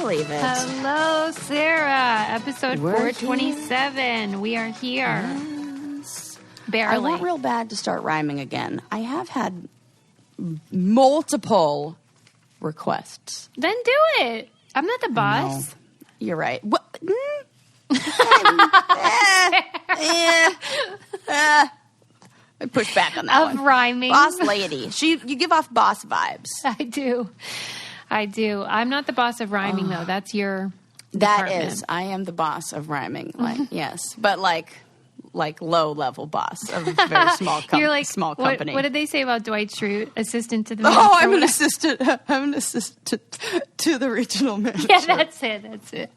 believe it. Hello, Sarah. Episode We're 427. We are here. Yes. Barely. I want real bad to start rhyming again. I have had multiple requests. Then do it. I'm not the boss. No, you're right. What? I push back on that Of one. rhyming. Boss lady. You give off boss vibes. I do. I'm not the boss of rhyming, though. That's your That department. is. I am the boss of rhyming. Yes. But like low level boss of a very small, You're like, small company. What did they say about Dwight Schrute? Assistant to the Oh, manager? I'm an assistant. I'm an assistant to the regional manager. Yeah, that's it.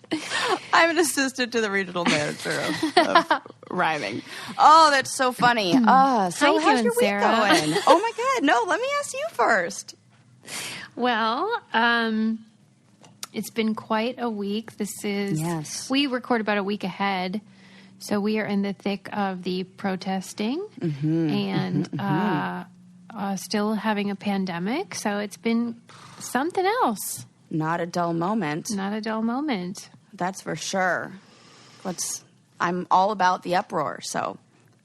I'm an assistant to the regional manager of rhyming. Oh, that's so funny. So How how's you your doing, week Sarah? going? Oh my God. No, let me ask you first. Well, it's been quite a week. Yes. We record about a week ahead. So we are in the thick of the protesting and still having a pandemic. So it's been something else. Not a dull moment. Not a dull moment. That's for sure. I'm all about the uproar. So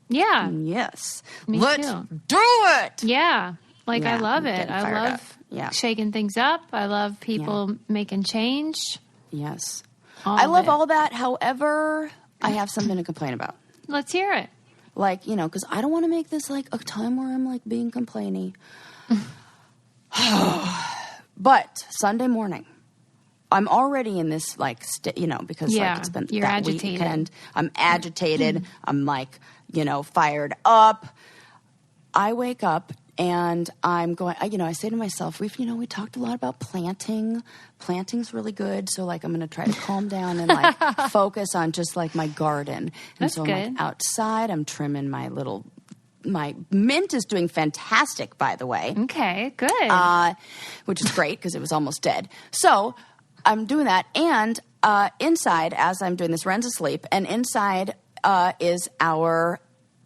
Yeah. yes, Me let's too. do it. Yeah. Like, Yeah, I love I'm it. getting I fired love up. Yeah. shaking things up. I love people making change. Yes, All I of love it. all that. However, I have something to complain about. Let's hear it. Like, because I don't want to make this like a time where I'm like being complainy. But Sunday morning, I'm already in this like, because like it's been you're that agitated. weekend. I'm agitated. I'm like, fired up. I wake up and I'm going, I say to myself, we talked a lot about planting. Planting's really good. So like, I'm going to try to calm down and like focus on just like my garden. And That's so I'm good. like outside, I'm trimming my mint is doing fantastic, by the way. Okay, good. Which is great because it was almost dead. So I'm doing that. And inside, as I'm doing this, Ren's asleep. And inside is our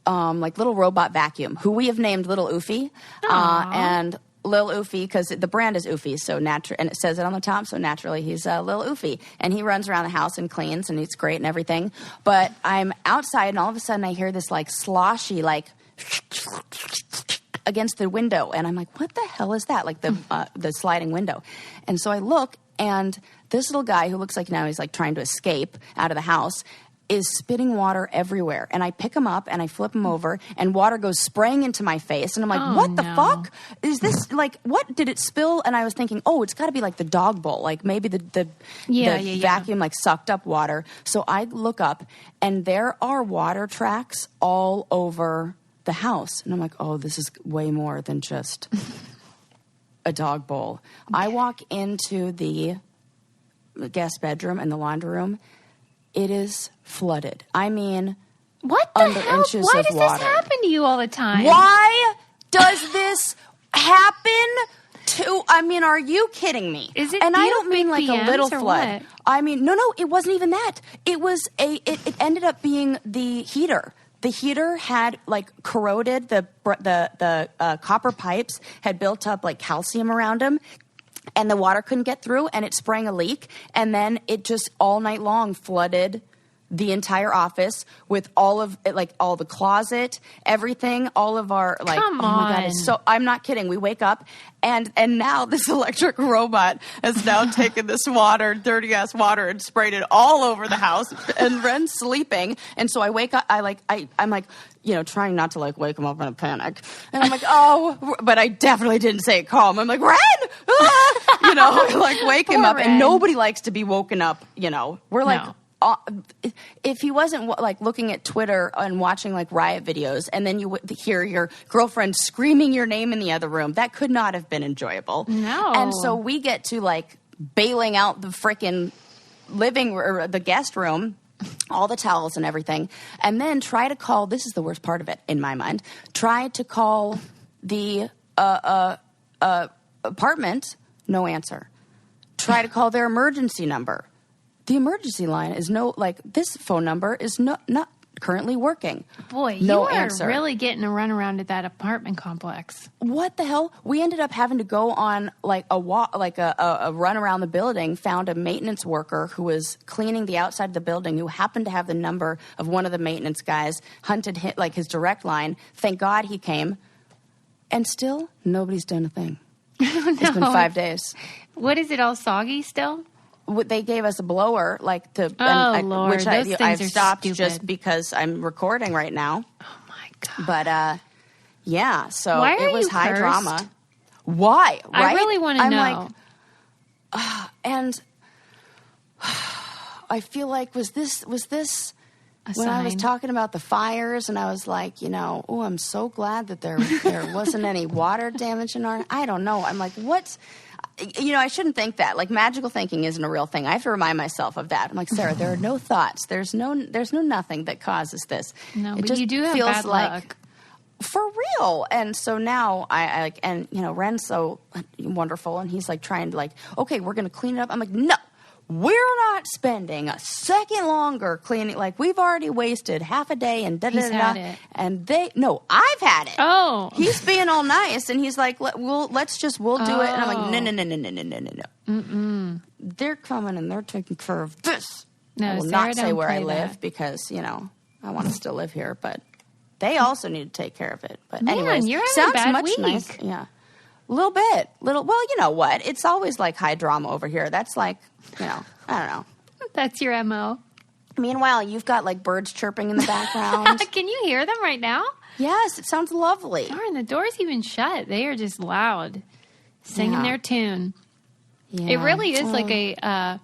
little robot vacuum, who we have named Little Oofy. And Lil Oofy, because the brand is Oofy, so and it says it on the top, so naturally he's Lil Oofy. And he runs around the house and cleans, and he's great and everything. But I'm outside, and all of a sudden I hear this like sloshy, like against the window. And I'm like, what the hell is that? Like the sliding window. And so I look, and this little guy who looks like now he's like trying to escape out of the house is spitting water everywhere. And I pick him up and I flip him over, and water goes spraying into my face. And I'm like, what the fuck? Is this like, what did it spill? And I was thinking, it's got to be like the dog bowl. Like maybe the vacuum like sucked up water. So I look up, and there are water tracks all over the house. And I'm like, this is way more than just a dog bowl. I walk into the guest bedroom and the laundry room. It is flooded. I mean, what the under hell? inches Why of does water. this happen to you all the time? Why does this happen to? I mean, are you kidding me? Is it? And do I you don't have mean big like a little PMs or flood. what? I mean, no, it wasn't even that. It was it ended up being the heater. The heater had like corroded. The copper pipes had built up like calcium around them. And the water couldn't get through, and it sprang a leak. And then it just all night long flooded the entire office with all of it, like all the closet, everything, all of our like. Come oh my God! on. It's so I'm not kidding. We wake up, and now this electric robot has now taken this water, dirty ass water, and sprayed it all over the house. And Ren's sleeping, and so I wake up. I'm like. Trying not to like wake him up in a panic. And I'm like, but I definitely didn't say it calm. I'm like, Ren! Like wake him up. Ren. And nobody likes to be woken up, We're like, if he wasn't like looking at Twitter and watching like riot videos, and then you would hear your girlfriend screaming your name in the other room, that could not have been enjoyable. No. And so we get to like bailing out the frickin' or the guest room, all the towels and everything, and then try to call, this is the worst part of it in my mind, try to call the apartment, no answer. Try to call their emergency number. The emergency line is this phone number is not currently working. Boy, no you are answer. really getting a runaround at that apartment complex. What the hell? We ended up having to go on like a walk, like a run around the building, found a maintenance worker who was cleaning the outside of the building who happened to have the number of one of the maintenance guys, hunted him, like his direct line. Thank God he came. And still, nobody's done a thing. It's been 5 days. What is it, all soggy still? They gave us a blower, like to, Lord, which those things I've are stopped stupid. just because I'm recording right now. Oh my God. But yeah, so Why are it was you high cursed? drama. Why? Right? I really want to know. Like, and I feel like was this A when I was sign. talking about the fires, and I was like, oh, I'm so glad that there wasn't any water damage in our. I don't know. I'm like, what's. I shouldn't think that. Like, magical thinking isn't a real thing. I have to remind myself of that. I'm like, Sarah, there are no thoughts. There's no nothing that causes this. No, it but just you do have feels bad like, luck. for real. And so now I like, and Ren's so wonderful, and he's like trying to like, okay, we're going to clean it up. I'm like, no, we're not spending a second longer cleaning. Like, we've already wasted half a day and He's had it. And I've had it. Oh. He's being all nice, and he's like, we'll do it. And I'm like, no. Mm-mm. They're coming and they're taking care of this. No, I will Sarah, not say don't where I play live that. because, I want to still live here, but they also need to take care of it. But Man, anyways, you're having a sounds bad much week. nice. Yeah. A little bit. Well, you know what? It's always like high drama over here. That's like, I don't know. That's your MO. Meanwhile, you've got like birds chirping in the background. Can you hear them right now? Yes, it sounds lovely. Darn, the door's even shut. They are just loud, singing Yeah. their tune. Yeah. It really is like a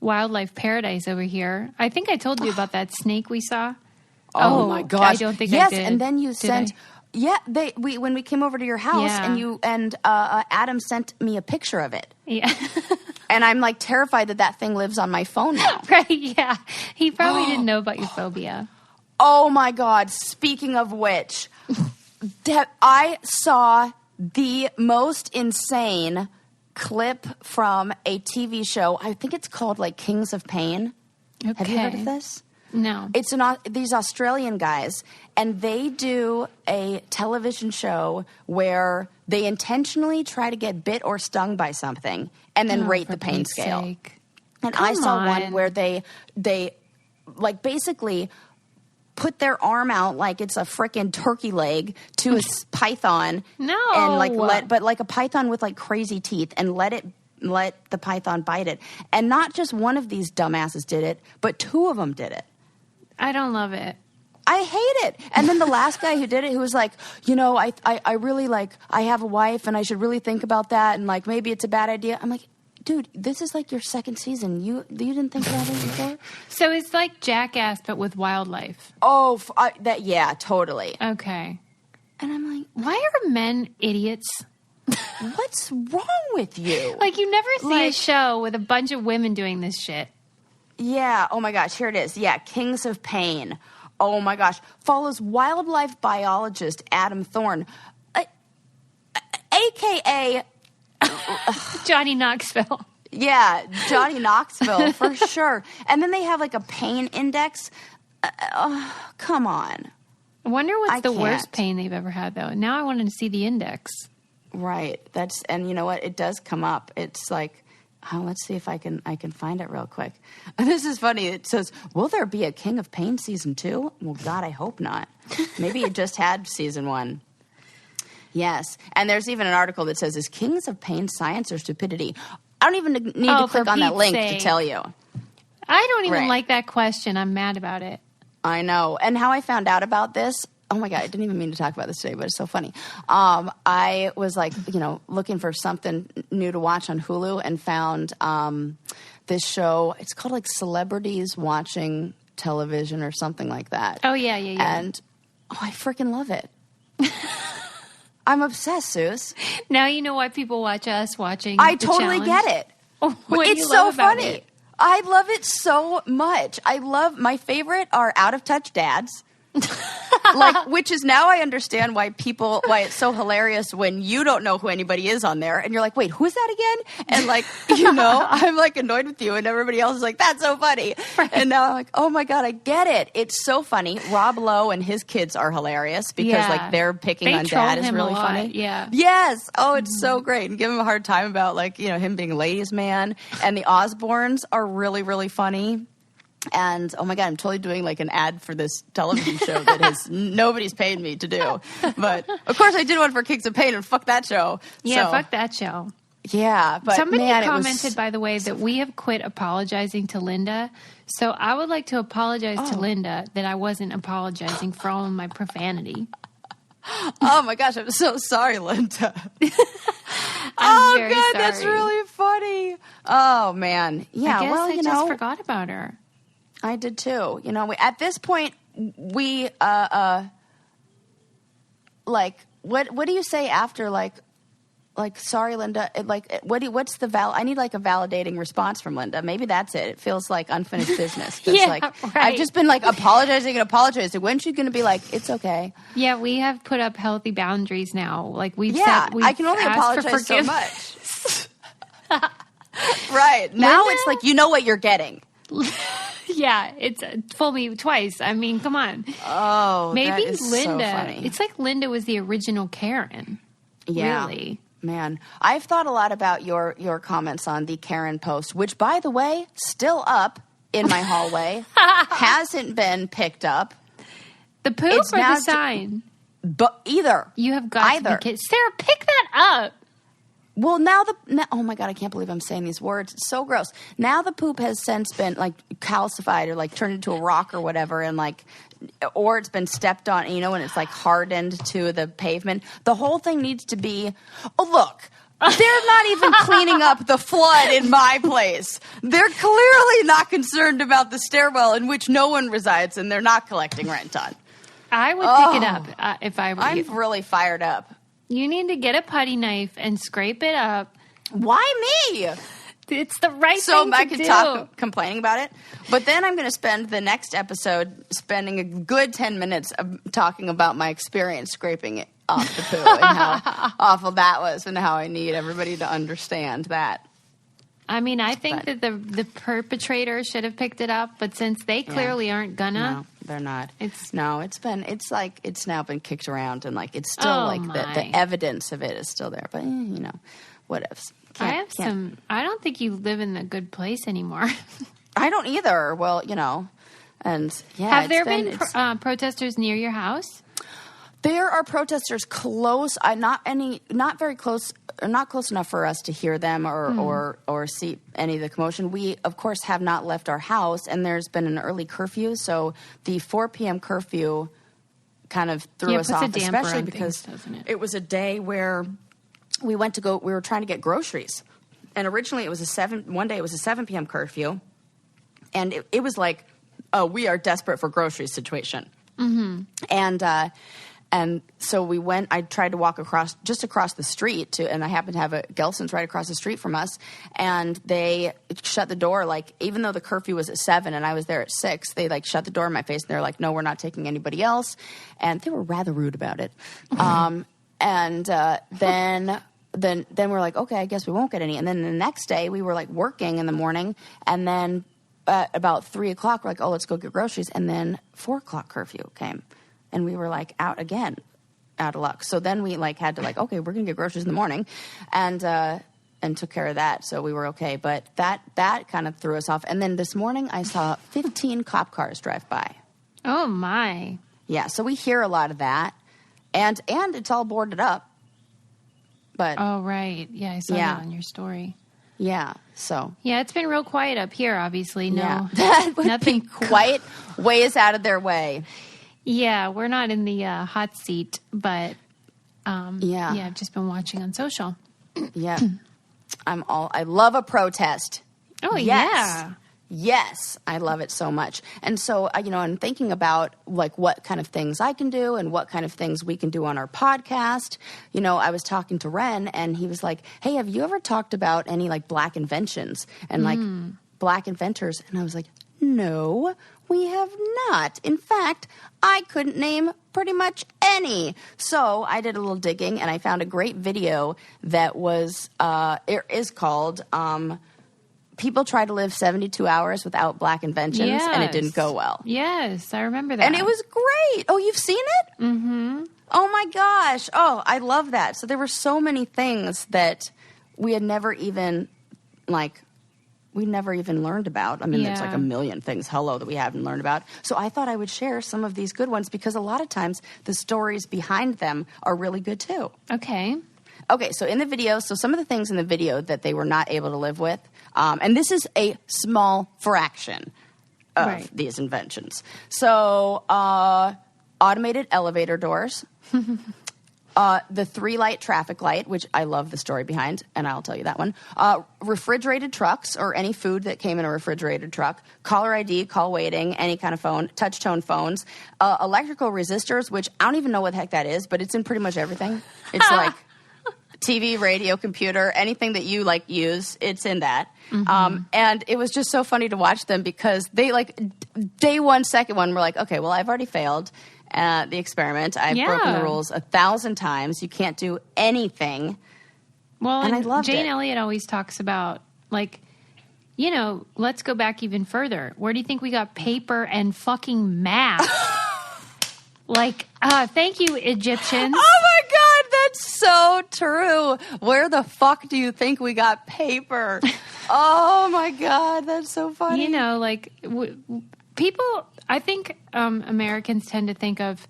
wildlife paradise over here. I think I told you about that snake we saw. Oh my gosh! I don't think yes, I did. and then you Did sent. I? Yeah, when we came over to your house, Yeah. and Adam sent me a picture of it, Yeah. and I'm like terrified that thing lives on my phone now. Right, yeah. He probably didn't know about your phobia. Oh my God! Speaking of which, I saw the most insane clip from a TV show. I think it's called like Kings of Pain. Okay. Have you heard of this? No. It's these Australian guys, and they do a television show where they intentionally try to get bit or stung by something and then rate for the pain Pete's scale. sake. And I Come saw one on. where they like basically put their arm out like it's a frickin' turkey leg to a python. No. And like a python with like crazy teeth, and let the python bite it. And not just one of these dumbasses did it, but two of them did it. I don't love it. I hate it. And then the last guy who did it, who was like, I really like, I have a wife and I should really think about that. And like, maybe it's a bad idea. I'm like, dude, this is like your second season. You didn't think about it before? So it's like Jackass, but with wildlife. Oh, yeah, totally. Okay. And I'm like, Why are men idiots? what's wrong with you? Like, you never see a Like- show with a bunch of women doing this shit. Yeah. Oh my gosh. Here it is. Yeah. Kings of Pain. Oh my gosh. Follows wildlife biologist Adam Thorne, AKA, Johnny Knoxville. yeah, Johnny Knoxville for sure. And then they have like a pain index. Come on. I wonder what's I the can't. worst pain they've ever had, though. Now I wanted to see the index. Right. And you know what? It does come up. It's like, let's see if I can find it real quick. This is funny. It says, will there be a King of Pain season 2? Well, God, I hope not. Maybe it just had season 1. Yes. And there's even an article that says, is Kings of Pain science or stupidity? I don't even need to click for on that Pete's link sake. to tell you. I don't even Right. like that question. I'm mad about it. I know. And how I found out about this, oh my God, I didn't even mean to talk about this today, but it's so funny. I was like, looking for something new to watch on Hulu and found this show. It's called like Celebrities Watching Television or something like that. Oh, yeah. And, I freaking love it. I'm obsessed, Suze. Now you know why people watch us watching I the totally challenge. get it. What do It's you so love about funny. it? I love it so much. My favorite are Out of Touch Dads. Like, which is now I understand why it's so hilarious when you don't know who anybody is on there and you're like, wait, who's that again? And like, I'm like annoyed with you and everybody else is like, that's so funny. Right. And now I'm like, oh my God, I get it. It's so funny. Rob Lowe and his kids are hilarious because like they're picking on dad is really funny. Yeah. Yes. Oh, it's so great. And give him a hard time about like, him being a ladies' man. And the Osbournes are really, really funny. And oh my God, I'm totally doing like an ad for this television show that nobody's paid me to do. But of course I did one for Kings of Pain and fuck that show. Yeah, fuck that show. Yeah, but somebody commented, by the way, that we have quit apologizing to Linda. So I would like to apologize to Linda that I wasn't apologizing for all of my profanity. Oh my gosh, I'm so sorry, Linda. I'm very God, sorry. That's really funny. Oh man, yeah. I guess I just forgot about her. I did too. At this point, we like what do you say after like sorry, Linda? What's the I need like a validating response from Linda. Maybe that's it. It feels like unfinished business. Yeah, like right. I've just been like apologizing. When's she going to be like, it's okay? Yeah, we have put up healthy boundaries now. Like we've said, I can only apologize so much. Right now, it's like what you're getting. Yeah, it's fool me twice. I mean, come on. Oh, maybe that is Linda. So funny. It's like Linda was the original Karen. Yeah, really. Man, I've thought a lot about your comments on the Karen post, which, by the way, still up in my hallway, hasn't been picked up. The poop or the sign? But either. You have got to be kidding. Sarah, pick that up. Well, oh my God, I can't believe I'm saying these words. It's so gross. Now the poop has since been like calcified or like turned into a rock or whatever, and like, or it's been stepped on, and it's like hardened to the pavement. The whole thing needs to be, look, they're not even cleaning up the flood in my place. They're clearly not concerned about the stairwell in which no one resides and they're not collecting rent on. I would pick it up if I were you. I'm really fired up. You need to get a putty knife and scrape it up. Why me? It's the right thing to do. So I could talk complaining about it. But then I'm going to spend the next episode spending a good 10 minutes of talking about my experience scraping it off the poo and how awful that was and how I need everybody to understand that. I mean, I think that the perpetrator should have picked it up, but since they clearly aren't gonna. No, they're not. It's now been kicked around and like it's still the evidence of it is still there. But what ifs. I don't think you live in the good place anymore. I don't either. Well, and yeah. Have there been protesters near your house? There are protesters close. Not very close, or not close enough for us to hear them or see any of the commotion. We, of course, have not left our house, and there's been an early curfew. So the 4 p.m. curfew kind of threw us off, especially because it was a day where we were trying to get groceries. And originally it was one day it was a 7 p.m. curfew. And it was like, we are desperate for groceries situation. Mm-hmm. And so we went, I tried to walk across the street and I happened to have a Gelson's right across the street from us. And they shut the door, like, even though the curfew was at 7 and I was there at 6, they like shut the door in my face and they're like, no, we're not taking anybody else. And they were rather rude about it. Then we're like, okay, I guess we won't get any. And then the next day we were like working in the morning, and then about 3 o'clock, we're like, oh, let's go get groceries. And then 4 o'clock curfew came, and we were like out again, out of luck. So then we like had to like, okay, we're gonna get groceries in the morning, and took care of that. So we were okay. But that kind of threw us off. And then this morning I saw 15 cop cars drive by. Oh my! Yeah, so we hear a lot of that, and it's all boarded up. But right, yeah, I saw that on your story. Yeah, so it's been real quiet up here. Obviously, that would nothing be quiet. Ways out of their way. Yeah, we're not in the hot seat, but I've just been watching on social. Yeah, I love a protest. Oh yes. Yes, I love it so much. And so, I'm thinking about like what kind of things I can do and what kind of things we can do on our podcast. I was talking to Ren and he was like, hey, have you ever talked about any like Black inventions and like Black inventors? And I was like, No, we have not. In fact, I couldn't name pretty much any. So I did a little digging, and I found a great video that was, it is called, People Try to Live 72 Hours Without Black Inventions, and it didn't go well. Yes, I remember that. And it was great. Oh, you've seen it? Mm-hmm. Oh, my gosh. Oh, I love that. So there were so many things that we had never even, we never even learned about. I mean, there's like a million things, that we haven't learned about. So I thought I would share some of these good ones because a lot of times the stories behind them are really good too. Okay. Okay, so in the video, some of the things in the video that they were not able to live with, and this is a small fraction of these inventions. So automated elevator doors. The 3-light traffic light, which I love the story behind, and I'll tell you that one. Refrigerated trucks, or any food that came in a refrigerated truck. Caller ID, call waiting, any kind of phone. Touch-tone phones. Electrical resistors, which I don't even know what the heck that is, but it's in pretty much everything. It's like TV, radio, computer, anything that you use, it's in that. Mm-hmm. And it was just so funny to watch them because they day one, second one, were like, okay, well, I've already failed the experiment. I've broken the rules 1,000 times. You can't do anything. Well, and I loved Jane it. Elliott always talks about, let's go back even further. Where do you think we got paper and fucking math? Thank you, Egyptians. Oh my God, that's so true. Where the fuck do you think we got paper? Oh my God, that's so funny. People, I think Americans tend to think of,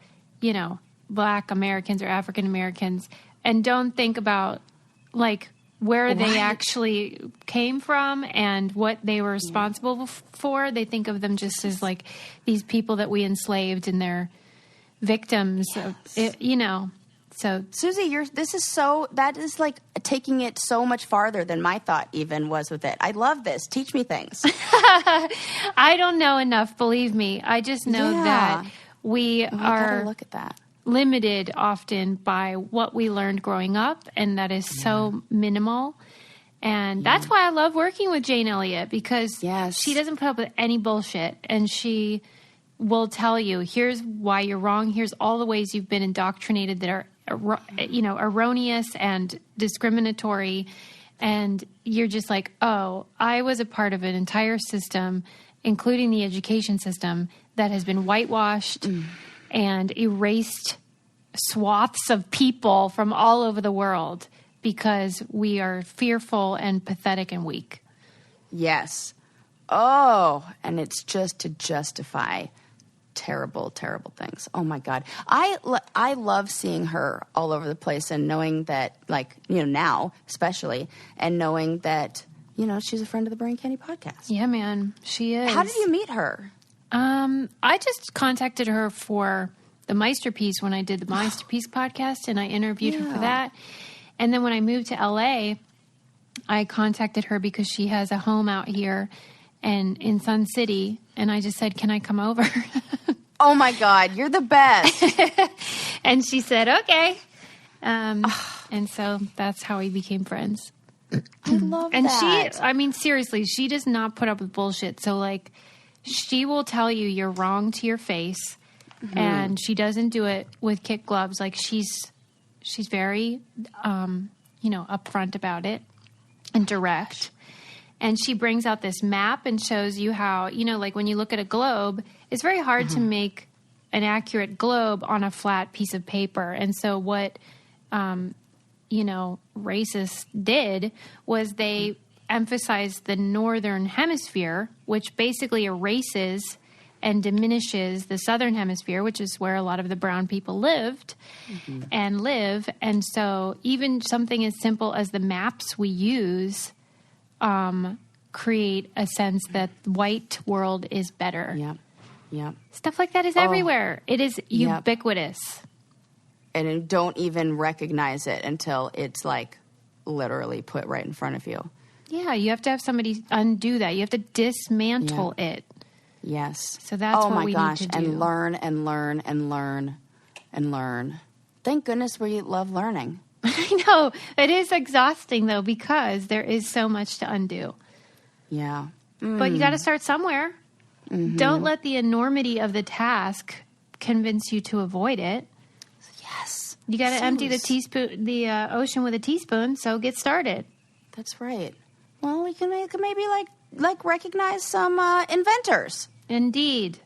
Black Americans or African Americans and don't think about, where they actually came from and what they were responsible for. They think of them just as, these people that we enslaved and they're victims, So, Susie, that is taking it so much farther than my thought even was with it. I love this. Teach me things. I don't know enough, believe me. I just know that we are look at that. Limited often by what we learned growing up, and that is so minimal. And that's why I love working with Jane Elliott, because she doesn't put up with any bullshit, and she will tell you, here's why you're wrong. Here's all the ways you've been indoctrinated that are, erroneous and discriminatory. And you're just like, oh, I was a part of an entire system, including the education system, that has been whitewashed and erased swaths of people from all over the world because we are fearful and pathetic and weak. Yes. Oh, and it's just to justify terrible, terrible things. Oh my God. I love seeing her all over the place and knowing that, now especially, and knowing that, she's a friend of the Brain Candy podcast. Yeah, man, she is. How did you meet her? I just contacted her for the Meisterpiece when I did the Meisterpiece podcast, and I interviewed her for that. And then when I moved to LA, I contacted her because she has a home out here and in Sun City, and I just said, can I come over? Oh my God, you're the best. And she said, okay. And so that's how we became friends. I love and that. Seriously, she does not put up with bullshit. So she will tell you you're wrong to your face, and she doesn't do it with kid gloves. She's very, upfront about it and direct. And she brings out this map and shows you how, when you look at a globe, it's very hard to make an accurate globe on a flat piece of paper. And so what, racists did was they emphasized the northern hemisphere, which basically erases and diminishes the southern hemisphere, which is where a lot of the brown people lived and live. And so even something as simple as the maps we use create a sense that the white world is better. Yeah. Stuff like that is everywhere. It is ubiquitous. And you don't even recognize it until it's literally put right in front of you. Yeah, you have to have somebody undo that. You have to dismantle it. Yes. So that's what we need to do. And learn and learn and learn and learn. Thank goodness we love learning. I know. It is exhausting, though, because there is so much to undo. Yeah. But you got to start somewhere. don't let the enormity of the task convince you to avoid it. Yes. You got to empty the ocean with a teaspoon, so get started. That's right. Well, we can maybe like recognize some inventors. Indeed.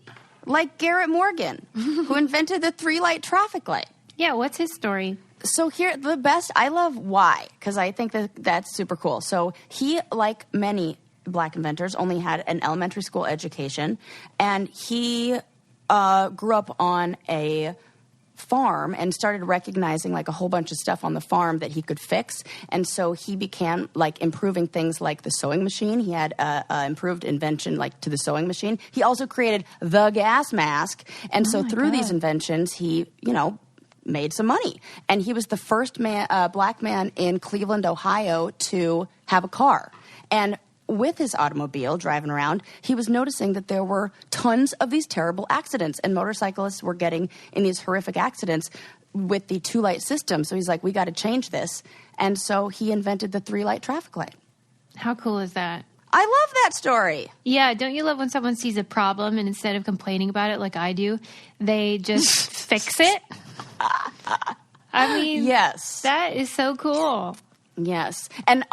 Like Garrett Morgan, who invented the 3-light traffic light. Yeah, what's his story? So here, the best, I love why, because I think that's super cool. So he, like many black inventors, only had an elementary school education, and he grew up on a farm and started recognizing like a whole bunch of stuff on the farm that he could fix. And so he began like improving things like the sewing machine. He had improved invention like to the sewing machine. He also created the gas mask. And so through these inventions, he, made some money. And he was the first black man in Cleveland, Ohio to have a car. And with his automobile driving around, he was noticing that there were tons of these terrible accidents, and motorcyclists were getting in these horrific accidents with the 2-light system. So he's like, we got to change this. And so he invented the 3-light traffic light. How cool is that? I love that story. Yeah, don't you love when someone sees a problem and instead of complaining about it like I do, they just fix it? I mean, yes, that is so cool. Yes. And,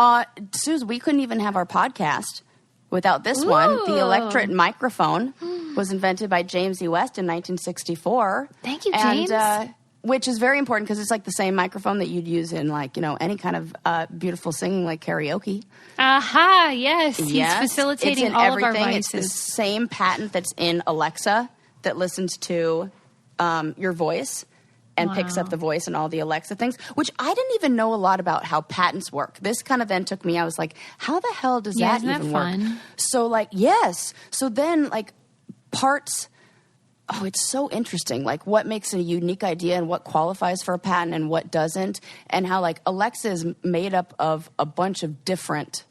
Suze, we couldn't even have our podcast without this one. The electret microphone was invented by James E. West in 1964. Thank you, James. And, which is very important because it's like the same microphone that you'd use in like, any kind of beautiful singing like karaoke. Aha, yes. He's facilitating it's in all everything. of our vices. It's the same patent that's in Alexa that listens to your voice and picks up the voice and all the Alexa things, which I didn't even know a lot about how patents work. This kind of then took me, I was like, how the hell does that even work? So like, yes. So then like parts, it's so interesting. Like what makes a unique idea and what qualifies for a patent and what doesn't, and how like Alexa is made up of a bunch of different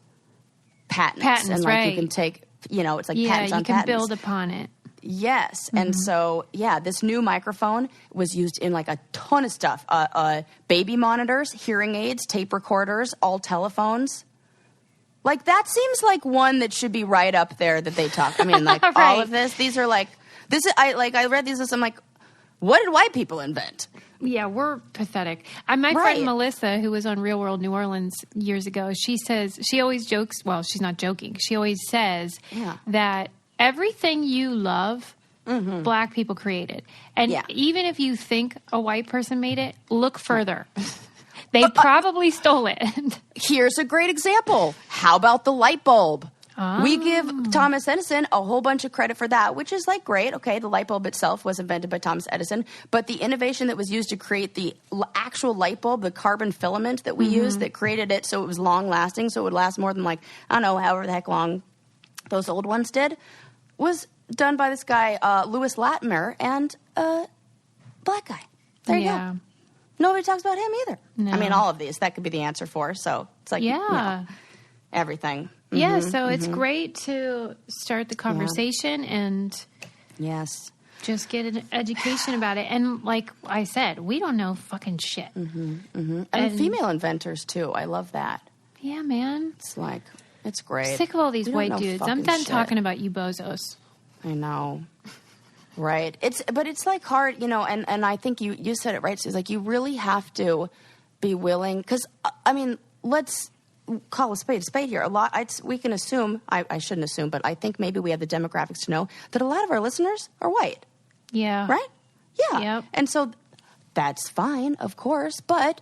patents. And like you can take, it's like patents on patents. Yeah, you can build upon it. Yes. Mm-hmm. And so, this new microphone was used in like a ton of stuff. Baby monitors, hearing aids, tape recorders, all telephones. Like that seems like one that should be right up there that they talk. I mean, like all of this, these are like, I read these lists, I'm like, what did white people invent? Yeah, we're pathetic. My friend Melissa, who was on Real World New Orleans years ago, she says, she always jokes, well, she's not joking. She always says that everything you love, black people created. And even if you think a white person made it, look further. They probably stole it. Here's a great example. How about the light bulb? We give Thomas Edison a whole bunch of credit for that, which is like great. Okay, the light bulb itself was invented by Thomas Edison, but the innovation that was used to create the actual light bulb, the carbon filament that we use that created it so it was long lasting, so it would last more than like, I don't know, however the heck long those old ones did, was done by this guy, Louis Latimer, and a black guy. There you go. Nobody talks about him either. No. I mean, all of these, that could be the answer for. So it's like, everything. Yeah, so it's great to start the conversation and just get an education about it. And like I said, we don't know fucking shit. And female inventors, too. I love that. Yeah, man. It's like, it's great. Sick of all these white dudes. I'm done talking about you bozos. I know. Right. But it's like hard, and I think you said it right. So it's like you really have to be willing, because, I mean, let's call a spade here. We can assume, I shouldn't assume, but I think maybe we have the demographics to know that a lot of our listeners are white. Yeah. Right? Yeah. Yep. And so that's fine, of course, but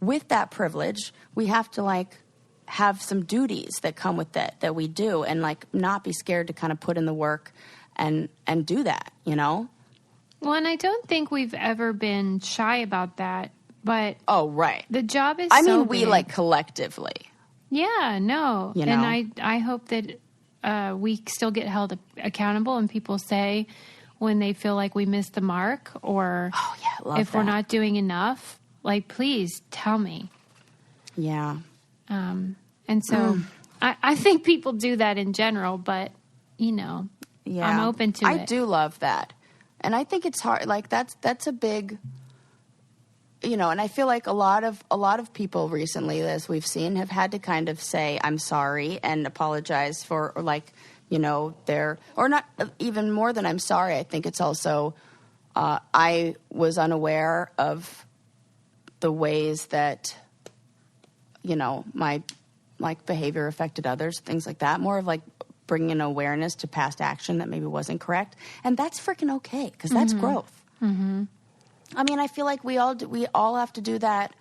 with that privilege, we have to like have some duties that come with that we do, and like not be scared to kind of put in the work and do that, Well, and I don't think we've ever been shy about that, but the job is I so mean, we big. like collectively. Yeah, no. And I hope that we still get held accountable and people say when they feel like we missed the mark or if we're not doing enough, like, please tell me. Yeah. And so I think people do that in general, but, I'm open to it. I do love that. And I think it's hard. Like, that's a big... and I feel like a lot of people recently, as we've seen, have had to kind of say, I'm sorry and apologize for, or like they're, or not even more than I'm sorry. I think it's also, I was unaware of the ways that, my behavior affected others, things like that. More of bringing an awareness to past action that maybe wasn't correct. And that's freaking okay, because that's growth. Mm-hmm. I mean, I feel like we all have to do that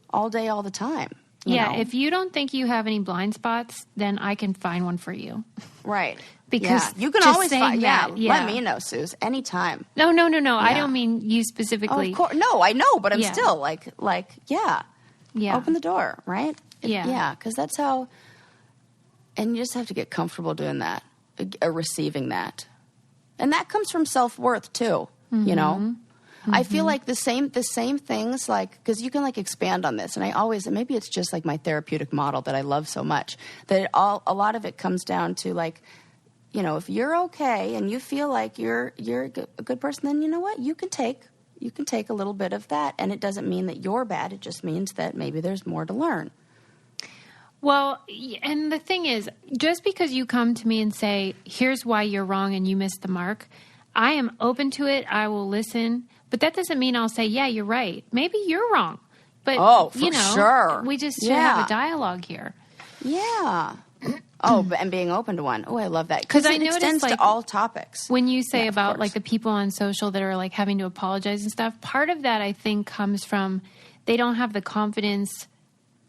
all day, all the time. If you don't think you have any blind spots, then I can find one for you. Right. Because you can always find that. Let me know, Suze, anytime. No. Yeah. I don't mean you specifically. Oh, of course. No, I know, but I'm still yeah. Open the door, right? Yeah. Because that's how, and you just have to get comfortable doing that, receiving that. And that comes from self-worth too, I feel like the same things, because you can expand on this, and maybe it's just my therapeutic model that I love so much, that a lot of it comes down to if you're okay and you feel like you're a good person, then you know what, you can take a little bit of that, and it doesn't mean that you're bad. It just means that maybe there's more to learn. Well, and the thing is, just because you come to me and say, here's why you're wrong and you missed the mark, I am open to it. I will listen. But that doesn't mean I'll say, yeah, you're right. Maybe you're wrong. But, sure. We just should have a dialogue here. Yeah. And being open to one. Oh, I love that. Because it extends to all topics. When you say about the people on social that are having to apologize and stuff, part of that I think comes from they don't have the confidence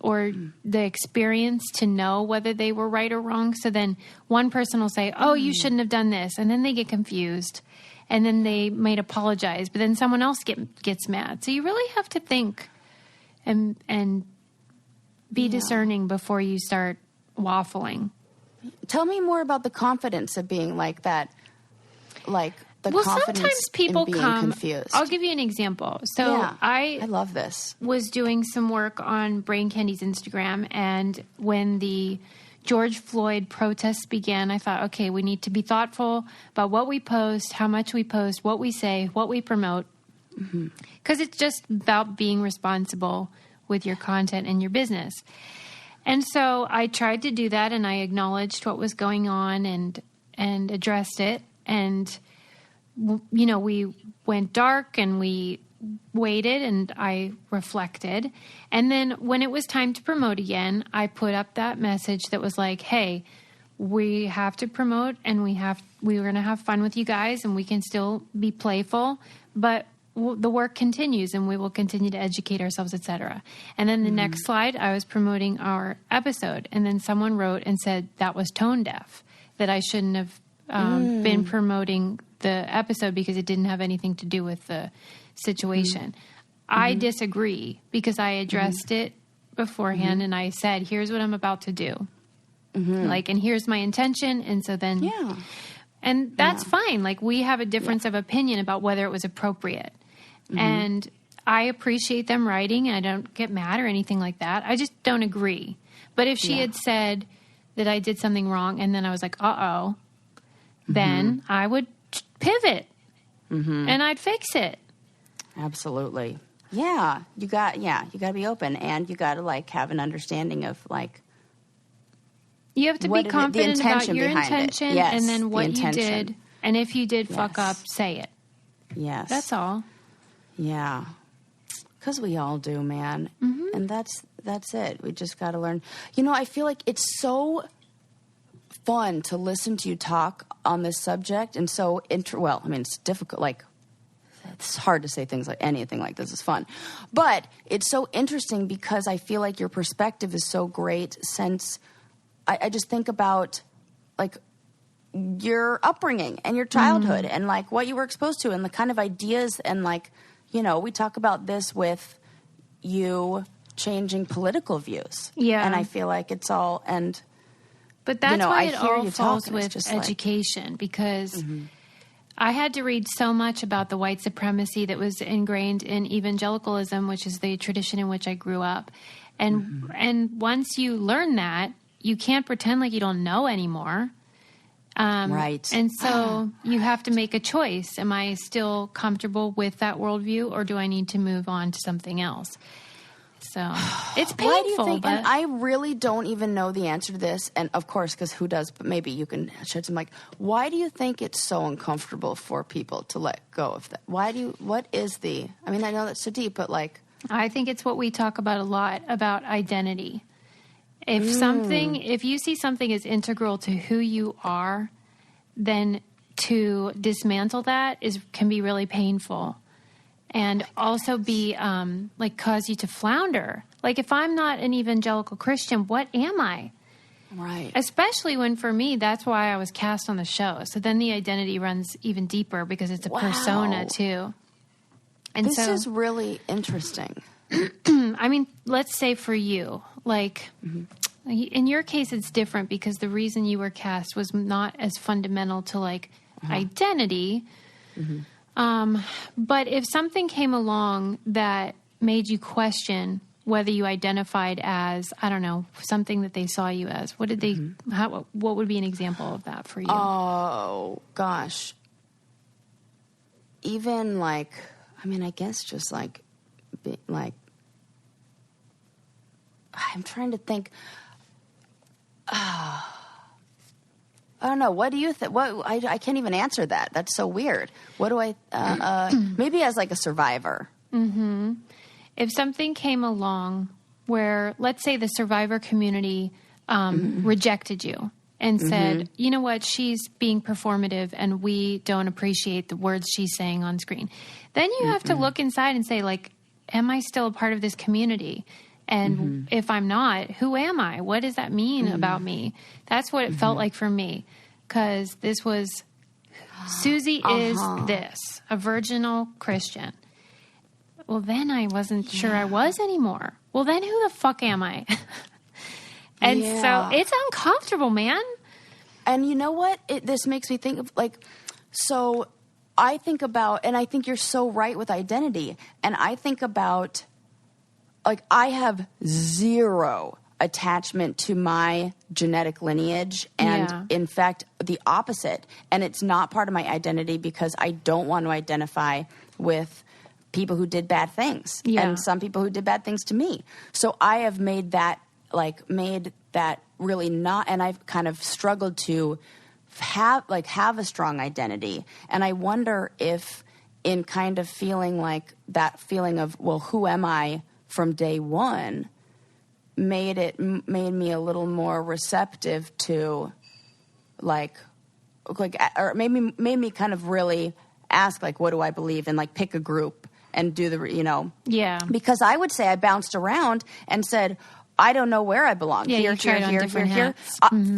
or the experience to know whether they were right or wrong. So then one person will say, oh, you shouldn't have done this. And then they get confused. And then they might apologize. But then someone else gets mad. So you really have to think and be discerning before you start waffling. Tell me more about the confidence of being like that. Confidence sometimes people in being come confused. I'll give you an example. So I love this. Was doing some work on Brain Candy's Instagram, and when the George Floyd protests began, I thought, okay, we need to be thoughtful about what we post, how much we post, what we say, what we promote, because it's just about being responsible with your content and your business. And so I tried to do that, and I acknowledged what was going on and addressed it. And, we went dark and we waited and I reflected. And then when it was time to promote again, I put up that message that was like, hey, we have to promote and we're going to have fun with you guys and we can still be playful, but the work continues and we will continue to educate ourselves, etc. And then the next slide, I was promoting our episode. And then someone wrote and said that was tone deaf, that I shouldn't have been promoting the episode because it didn't have anything to do with the situation. I disagree because I addressed it beforehand and I said, here's what I'm about to do. And here's my intention. And so then, and that's fine. We have a difference of opinion about whether it was appropriate. And I appreciate them writing and I don't get mad or anything like that. I just don't agree. But if she had said that I did something wrong and then I was like, then I would pivot and I'd fix it. Absolutely. Yeah. You got to be open and you got to have an understanding of you have to be confident about your intention and then what you did. And if you did fuck up, say it. Yes. That's all. Yeah. Because we all do, man. And that's it. We just got to learn. I feel like it's so fun to listen to you talk on this subject and so it's difficult. It's hard to say things like anything like this is fun, but it's so interesting because I feel like your perspective is so great since I just think about your upbringing and your childhood and what you were exposed to and the kind of ideas and we talk about this with you changing political views. Yeah. And I feel like it's all, but that's why it all falls with education because I had to read so much about the white supremacy that was ingrained in evangelicalism, which is the tradition in which I grew up. And once you learn that, you can't pretend like you don't know anymore. Right. And so you have to make a choice. Am I still comfortable with that worldview or do I need to move on to something else? So it's painful. Why do you think? But And I really don't even know the answer to this. And of course, because who does? But maybe you can shed some light. Why do you think it's so uncomfortable for people to let go of that? What is the? I mean, I know that's so deep, but like, I think it's what we talk about a lot about identity. If you see something as integral to who you are, then to dismantle that can be really painful. And also be, cause you to flounder. Like, if I'm not an evangelical Christian, what am I? right? Especially when, for me, that's why I was cast on the show. So then the identity runs even deeper because it's a persona, too. And this is really interesting. I mean, let's say for you, like, in your case, it's different because the reason you were cast was not as fundamental to, like, identity. But if something came along that made you question whether you identified as, I don't know, something that they saw you as, what did they, what would be an example of that for you? Oh, gosh. Even like, I mean, I guess just like, I'm trying to think. I don't know. What do you think? I can't even answer that. That's so weird. What do I? Maybe as like a survivor. Mm-hmm. If something came along where, let's say, the survivor community rejected you and said, you know what, she's being performative and we don't appreciate the words she's saying on screen, then you have to look inside and say, like, am I still a part of this community? And if I'm not, who am I? What does that mean about me? That's what it felt like for me. Because this was, Susie is this, a virginal Christian. Well, then I wasn't sure I was anymore. Well, then who the fuck am I? And so it's uncomfortable, man. And you know what? This makes me think of, like, so I think about, and I think you're so right with identity. And I think about, like, I have zero attachment to my genetic lineage, and in fact, the opposite. And it's not part of my identity because I don't want to identify with people who did bad things and some people who did bad things to me. So I have made that really not, and I've kind of struggled to have a strong identity. And I wonder if in kind of feeling like that feeling of, well, who am I from day one, made me a little more receptive to or made me kind of really ask, like, what do I believe, and like pick a group and do the, because I would say I bounced around and said, I don't know where I belong. Yeah, here.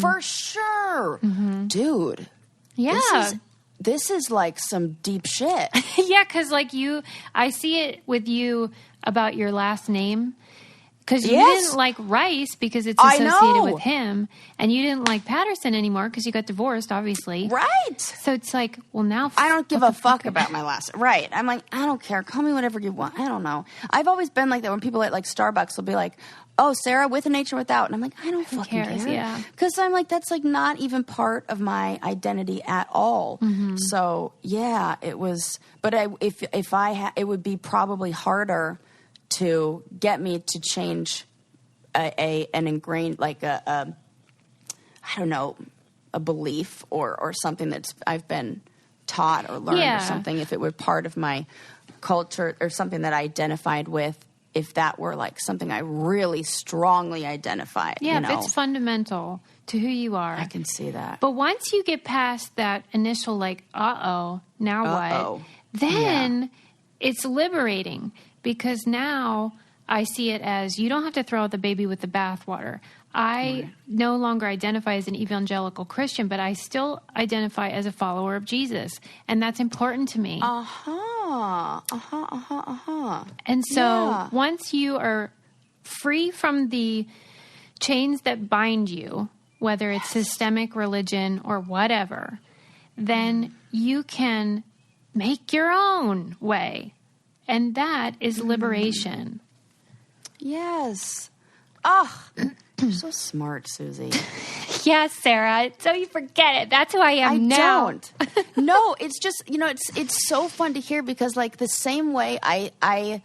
For sure. Dude. Yeah. This is like some deep shit. Yeah, because like I see it with you about your last name. Because you didn't like Rice because it's associated with him. And you didn't like Patterson anymore because you got divorced, obviously. Right. So it's like, well, now... I don't give a fuck about my last... Right. I'm like, I don't care. Call me whatever you want. I don't know. I've always been like that when people at like Starbucks will be like, oh, Sarah, with an H or without. And I'm like, I don't fucking care. Yeah. Because I'm like, that's like not even part of my identity at all. So, yeah, it was... But it would be probably harder to get me to change an ingrained, like I don't know, a belief or something that's I've been taught or learned or something. If it were part of my culture or something that I identified with, if that were like something I really strongly identified. Yeah, if it's fundamental to who you are. I can see that. But once you get past that initial like, now what? Then it's liberating. Because now I see it as you don't have to throw out the baby with the bathwater. I no longer identify as an evangelical Christian, but I still identify as a follower of Jesus. And that's important to me. And so once you are free from the chains that bind you, whether it's systemic religion or whatever, then you can make your own way. And that is liberation. Yes. Oh, you're so smart, Susie. Yes, Sarah. So you forget it. That's who I am now. I don't. No, it's just, it's so fun to hear because, like, the same way I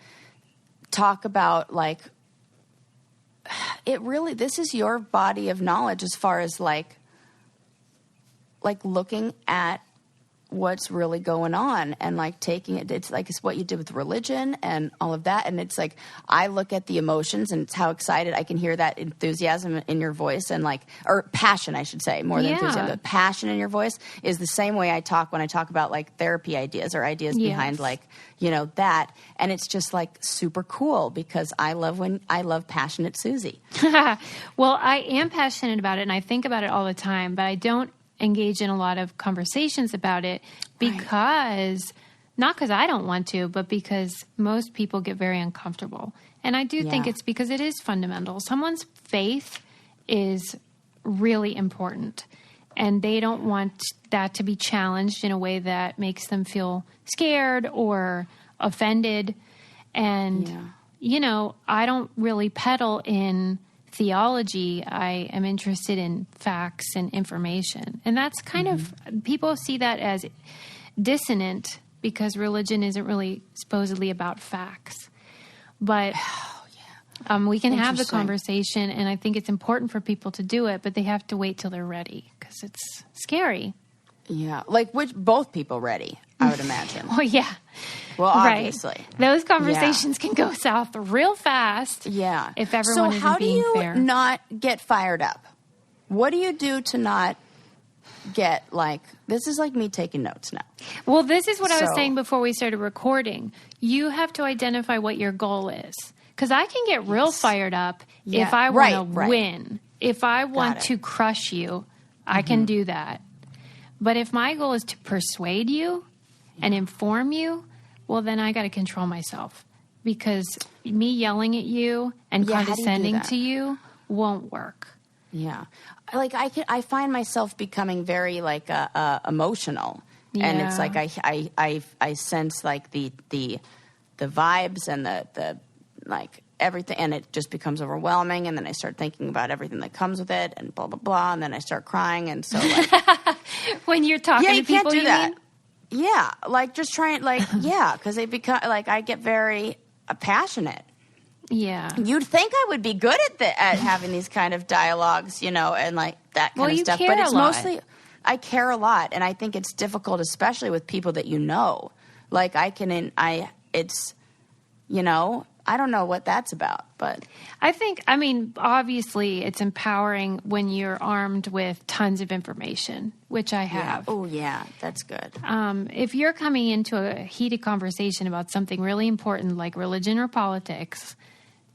talk about, like, this is your body of knowledge as far as like looking at what's really going on and like taking it. It's like, it's what you did with religion and all of that. And it's like, I look at the emotions and it's how excited I can hear that enthusiasm in your voice and like, or passion, I should say, more than enthusiasm. The passion in your voice is the same way I talk when I talk about like therapy ideas or ideas behind like, you know, that. And it's just like super cool because I love passionate Susie. Well, I am passionate about it and I think about it all the time, but I don't engage in a lot of conversations about it because, not because I don't want to, but because most people get very uncomfortable. And I do think it's because it is fundamental. Someone's faith is really important and they don't want that to be challenged in a way that makes them feel scared or offended. And, you know, I don't really peddle in theology. I am interested in facts and information. And that's kind of, people see that as dissonant because religion isn't really supposedly about facts. But we can have the conversation, and I think it's important for people to do it, but they have to wait till they're ready because it's scary. Yeah. Like both people ready, I would imagine. Oh, yeah. Well, obviously. Right. Those conversations can go south real fast. Yeah. If everyone isn't being fair. So how do you not get fired up? What do you do to not get like, this is like me taking notes now. Well, this is what I was saying before we started recording. You have to identify what your goal is. Because I can get real fired up if I want to win. If I want to crush you, I can do that. But if my goal is to persuade you and inform you, well, then I got to control myself because me yelling at you and condescending to you won't work. Yeah. Like I find myself becoming very like emotional, and it's like I sense like the vibes and the like everything, and it just becomes overwhelming, and then I start thinking about everything that comes with it and blah blah blah, and then I start crying, and so like when you're talking to people, can't do that. Yeah, like just trying, like because they become like I get very passionate. Yeah, you'd think I would be good at having these kind of dialogues, you know, and like that kind of stuff. But it's mostly I care a lot, and I think it's difficult, especially with people that you know. Like it's, you know. I don't know what that's about, but I mean, obviously it's empowering when you're armed with tons of information, which I have. Yeah. Oh, yeah, that's good. If you're coming into a heated conversation about something really important like religion or politics,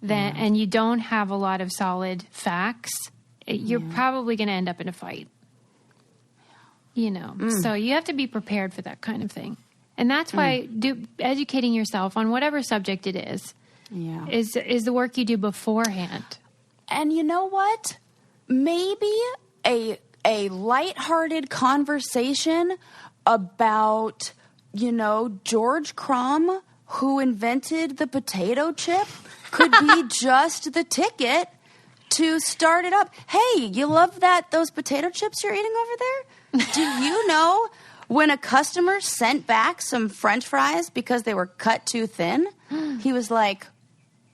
then and you don't have a lot of solid facts, you're probably going to end up in a fight. You know, so you have to be prepared for that kind of thing. And that's why educating yourself on whatever subject it is is the work you do beforehand. And you know what? Maybe a lighthearted conversation about, you know, George Crumb, who invented the potato chip, could be just the ticket to start it up. Hey, you love those potato chips you're eating over there? Do you know when a customer sent back some French fries because they were cut too thin, he was like,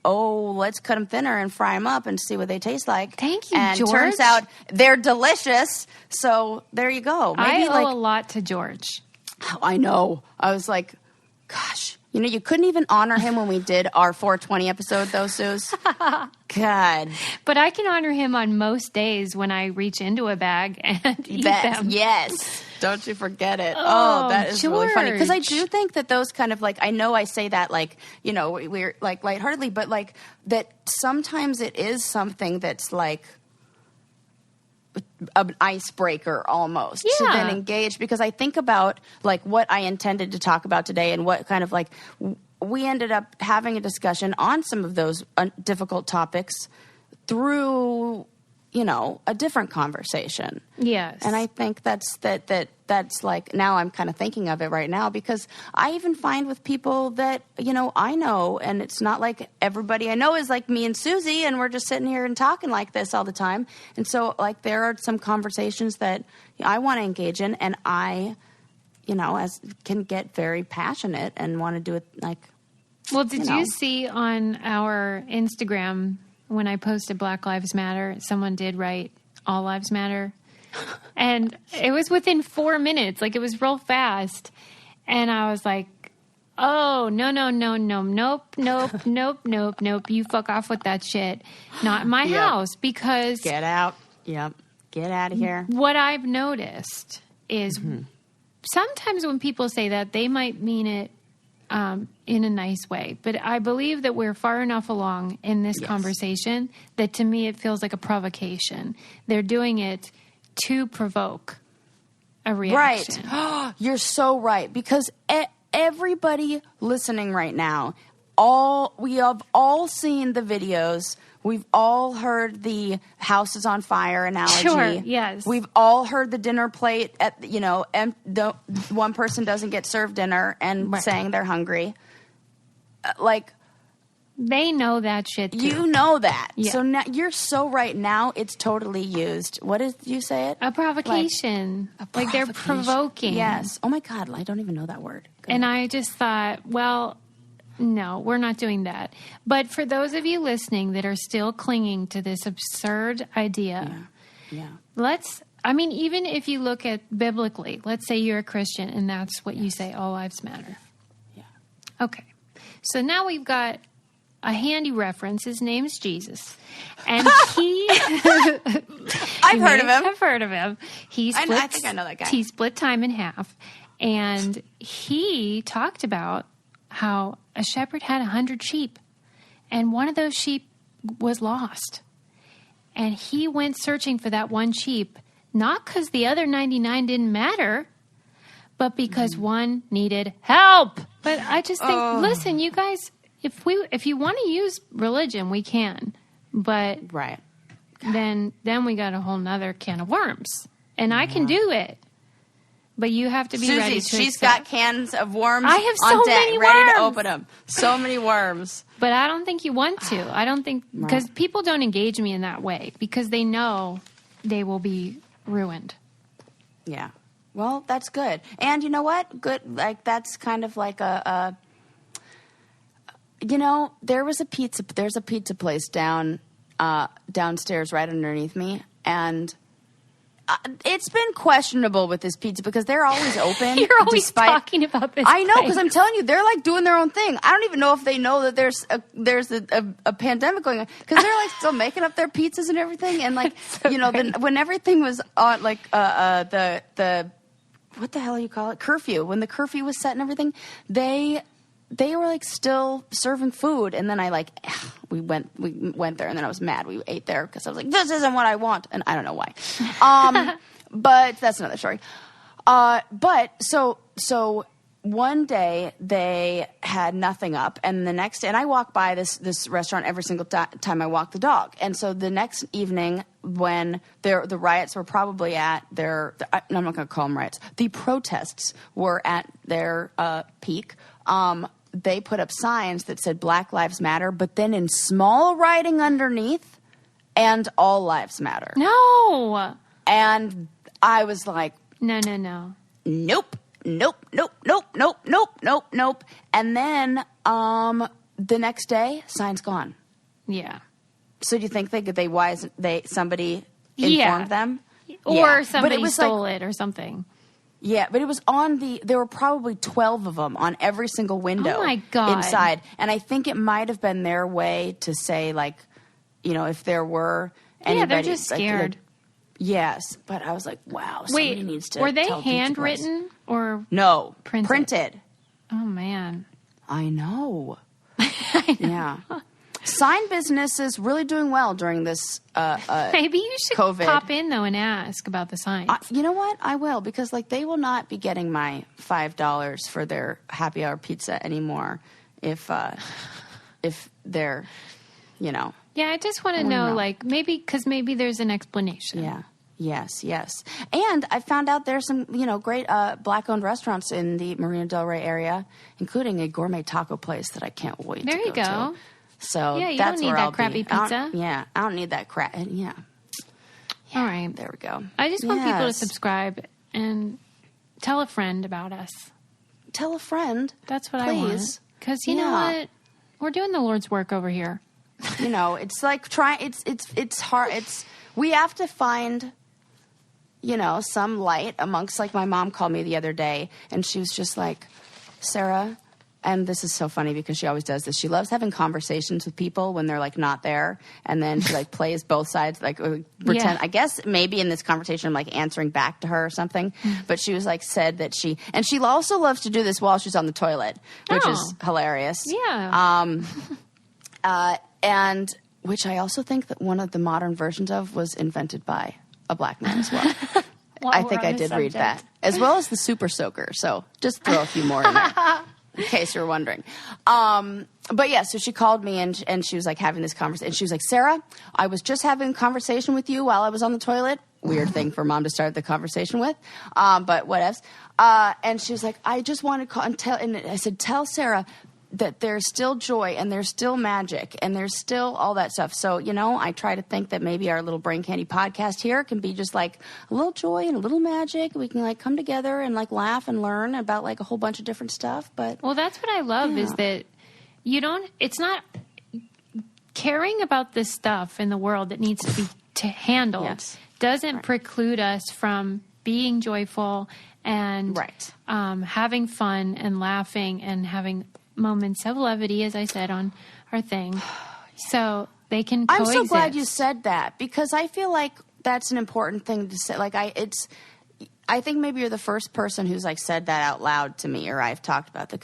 oh, let's cut them thinner and fry them up and see what they taste like. Thank you, and George. Turns out they're delicious. So there you go. Maybe I owe a lot to George. Oh, I know. I was like, gosh. You know, you couldn't even honor him when we did our 420 episode, though, Suze. God. But I can honor him on most days when I reach into a bag and eat them. Yes. Don't you forget it. Oh, that is really funny. Because I do think that those kind of like, I know I say that like, you know, we're like lightheartedly, but like that sometimes it is something that's like an icebreaker almost to then engage, because I think about like what I intended to talk about today and what kind of like we ended up having a discussion on some of those difficult topics through, you know, a different conversation. Yes. And I think that's like, now I'm kind of thinking of it right now, because I even find with people that, you know, I know, and it's not like everybody I know is like me and Susie, and we're just sitting here and talking like this all the time. And so like there are some conversations that I want to engage in, and I, you know, can get very passionate and want to do it like. Well, did you see on our Instagram when I posted Black Lives Matter, someone did write All Lives Matter. And it was within 4 minutes. Like, it was real fast. And I was like, oh, no. Nope. You fuck off with that shit. Not in my house. Because... Get out. Yep. Get out of here. What I've noticed is sometimes when people say that, they might mean it in a nice way. But I believe that we're far enough along in this conversation that to me it feels like a provocation. They're doing it to provoke a reaction. Right. You're so right. Because everybody listening right now, we have all seen the videos. We've all heard the house is on fire analogy. Sure, yes. We've all heard the dinner plate and the one person doesn't get served dinner and saying they're hungry. They know that shit too. You know that. Yeah. So now you're so right. Now it's totally used. What did you say it? A provocation. Like they're provoking. Yes. Oh my God. I don't even know that word. And I just thought, well, no, we're not doing that. But for those of you listening that are still clinging to this absurd idea, even if you look at biblically, let's say you're a Christian and that's what you say, all lives matter. Yeah. Okay. So now we've got a handy reference. His name's Jesus. And he... I've heard of him. I've heard of him. I think I know that guy. He split time in half. And he talked about how a shepherd had 100 sheep. And one of those sheep was lost. And he went searching for that one sheep, not because the other 99 didn't matter, but because one needed help. But I just think, listen, you guys... If you want to use religion, we can, but then we got a whole nother can of worms, and I can do it, but you have to be Susie, ready to. She's accept. got cans of worms. I have so on deck, many ready worms. to open them. So many worms. But I don't think you want to. I don't think because people don't engage me in that way because they know they will be ruined. Yeah. Well, that's good, and you know what? Good. Like that's kind of like a there's a pizza place downstairs right underneath me, and it's been questionable with this pizza because they're always open. You're always talking about this. I know, because I'm telling you, they're like doing their own thing. I don't even know if they know that there's a pandemic going on because they're like still making up their pizzas and everything. And like when everything was on the what the hell you call it, curfew, when the curfew was set and everything, they were like still serving food, and then we went there, and then I was mad. We ate there because I was like, this isn't what I want, and I don't know why. But that's another story. But so one day they had nothing up, and the next day, and I walk by this restaurant every single time I walk the dog, and so the next evening when the riots were probably at I'm not going to call them riots. The protests were at their peak. They put up signs that said Black Lives Matter, but then in small writing underneath, and All Lives Matter. No. And I was like, No. Nope. And then the next day, sign's gone. Yeah. So do you think somebody informed them? Or somebody stole it or something. Yeah, but it was there were probably 12 of them on every single window. Oh my God. Inside. And I think it might have been their way to say, if there were anybody. Yeah, they're just scared. Yes, but I was like, wow, somebody needs to were they tell handwritten or no, printed? Oh, man. I know. Yeah. Sign business is really doing well during this maybe you should COVID. Pop in, though, and ask about the signs. You know what? I will, because they will not be getting my $5 for their happy hour pizza anymore if they're, Yeah, I just want to know, maybe there's an explanation. Yeah. Yes. And I found out there's some, great Black-owned restaurants in the Marina Del Rey area, including a gourmet taco place that I can't wait to go to. There you go. So yeah, you that's don't need where that I'll crappy be. pizza. I don't need that crap. Yeah. All right. There we go. I just want people to subscribe and tell a friend about us. Tell a friend. That's what please. I want. Because you know what? We're doing the Lord's work over here. you know, it's like it's hard. We have to find, you know, some light amongst, like, my mom called me the other day and she was just like, Sarah, and this is so funny because she always does this. She loves having conversations with people when they're, like, not there. And then she, like, plays both sides, like, pretend. I guess maybe in this conversation I'm, like, answering back to her or something. But she was, like, said that she also loves to do this while she's on the toilet, which is hilarious. Yeah. And which I also think that one of the modern versions of was invented by a black man as well. I think I did read that. As well as the Super Soaker. So just throw a few more in there. In case you're wondering. But yeah, so she called me and she was like having this conversation. And she was like, Sarah, I was just having a conversation with you while I was on the toilet. Weird thing for mom to start the conversation with. But whatevs. And she was like, I just want to call and tell. And I said, tell Sarah that there's still joy and there's still magic and there's still all that stuff. So, you know, I try to think that maybe our little Brain Candy podcast here can be just like a little joy and a little magic. We can, like, come together and, like, laugh and learn about, like, a whole bunch of different stuff. But well, that's what I love is that it's not caring about this stuff in the world that needs to be handled doesn't preclude us from being joyful and having fun and laughing and having moments of levity, as I said on our thing. So they can coexist. I'm so glad you said that because I feel like that's an important thing to say. Like, I think maybe you're the first person who's, like, said that out loud to me, or I've talked about that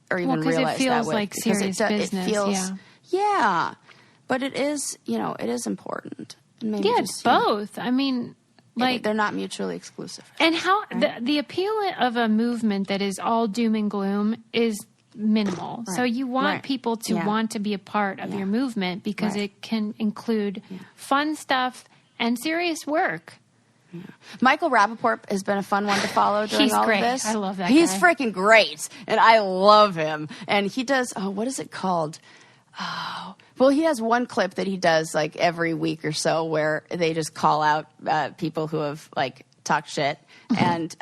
or even realized it feels that like serious business. It feels, but it is, you know, it is important. And maybe it's both. I mean, like, they're not mutually exclusive. And how the appeal of a movement that is all doom and gloom is minimal. So you want people to want to be a part of your movement because it can include fun stuff and serious work. Yeah. Michael Rappaport has been a fun one to follow during all great. of this. I love that He's guy. freaking great. And I love him. And he does, what is it called? Oh, well, he has one clip that he does, like, every week or so where they just call out people who have, like, talked shit and,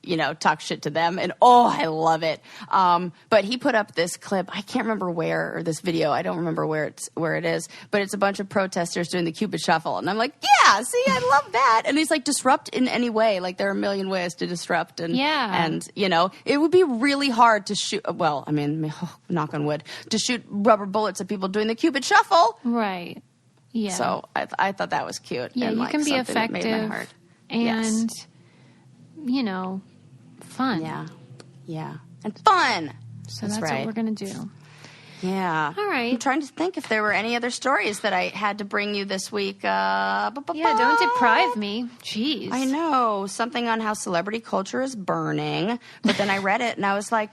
you know, talk shit to them. And, I love it. But he put up this clip. I can't remember where, or this video. I don't remember where it is. But it's a bunch of protesters doing the Cupid Shuffle. And I'm like, yeah, see, I love that. And he's like, disrupt in any way. Like, there are a million ways to disrupt. And, and, you know, it would be really hard to shoot, well, I mean, knock on wood, to shoot rubber bullets at people doing the Cupid Shuffle. Right. Yeah. So I thought that was cute. Yeah, and, you like, can be something that made my effective heart. and, you know, fun. Yeah. And fun. So that's what we're going to do. Yeah. All right. I'm trying to think if there were any other stories that I had to bring you this week. Yeah, don't deprive me. Jeez. I know. Something on how celebrity culture is burning. But then I read it and I was like,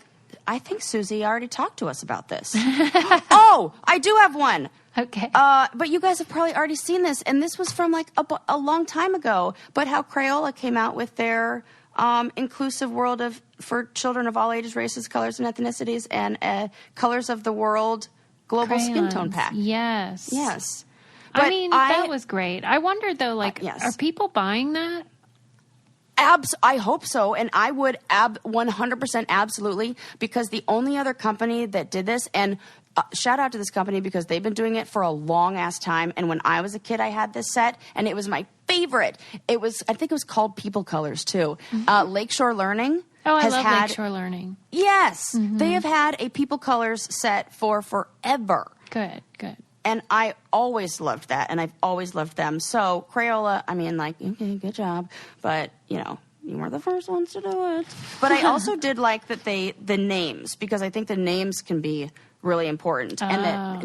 I think Susie already talked to us about this. Oh, I do have one. Okay. But you guys have probably already seen this. And this was from, like, a long time ago. But how Crayola came out with their inclusive world for children of all ages, races, colors, and ethnicities, and Colors of the World global skin tone pack. Yes. But I mean, that was great. I wondered, though, like, are people buying that? I hope so, and I would 100% absolutely, because the only other company that did this, and shout out to this company because they've been doing it for a long ass time. And when I was a kid, I had this set, and it was my favorite. I think it was called People Colors too. Lakeshore Learning. Oh, I love Lakeshore Learning. Yes, they have had a People Colors set for forever. Good. And I always loved that, and I've always loved them. So Crayola, I mean, like, okay, good job, but you know, you weren't the first ones to do it. But I also did like that the names, because I think the names can be really important, and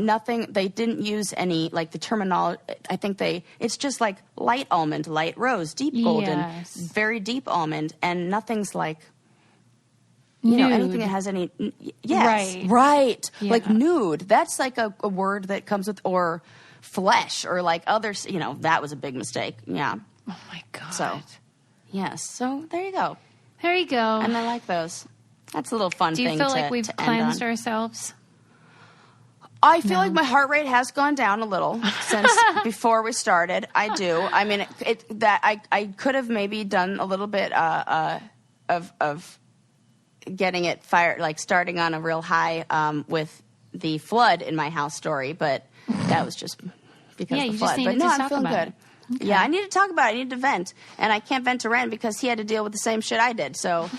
that they didn't use any, like, the terminology. I think it's just like light almond, light rose, deep golden, very deep almond, and nothing's like, you know, anything that has any, right. Yeah. Like nude. That's like a word that comes with, or flesh, or like others, you know, that was a big mistake. Yeah. Oh my God. So, yes. So there you go. There you go. And I like those. That's a little fun thing to Do you feel like we've cleansed on. Ourselves? I feel like my heart rate has gone down a little since before we started. I do. I mean, I could have maybe done a little bit of getting it fired, like starting on a real high with the flood in my house story, but that was just because Yeah, of you the flood. just needed But no, to I'm talk feeling about good. it. Okay. Yeah, I need to talk about it. I need to vent, and I can't vent to Ren because he had to deal with the same shit I did. So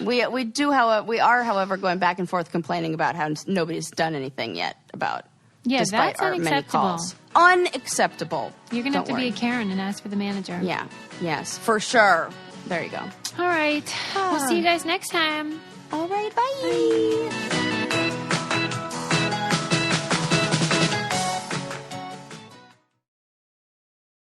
we are, however, going back and forth complaining about how nobody's done anything yet about. Yeah, despite that's our many unacceptable. calls. Unacceptable. You're going to have Don't to be worry. a Karen and ask for the manager. Yeah. Yes, for sure. There you go. All right. We'll see you guys next time.